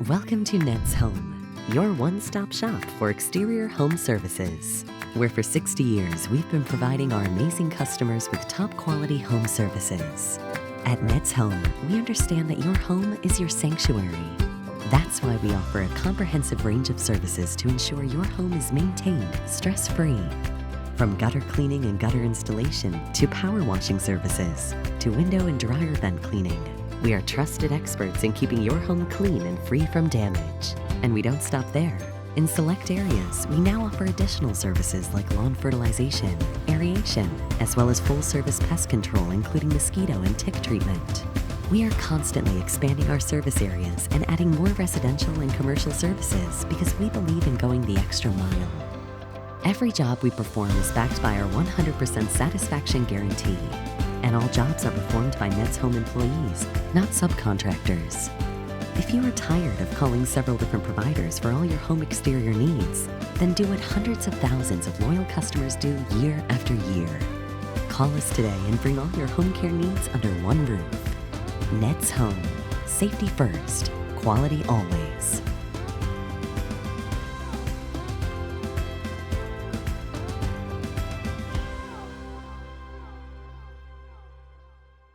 Welcome to Ned's Home, your one-stop shop for exterior home services, where for 60 years we've been providing our amazing customers with top-quality home services. At Ned's Home, we understand that your home is your sanctuary. That's why we offer a comprehensive range of services to ensure your home is maintained stress-free. From gutter cleaning and gutter installation to power washing services to window and dryer vent cleaning, we are trusted experts in keeping your home clean and free from damage. And we don't stop there. In select areas, we now offer additional services like lawn fertilization, aeration, as well as full-service pest control, including mosquito and tick treatment. We are constantly expanding our service areas and adding more residential and commercial services because we believe in going the extra mile. Every job we perform is backed by our 100% satisfaction guarantee. And all jobs are performed by Ned's Home employees, not subcontractors. If you are tired of calling several different providers for all your home exterior needs, then do what hundreds of thousands of loyal customers do year after year. Call us today and bring all your home care needs under one roof. Ned's Home. Safety first, quality always.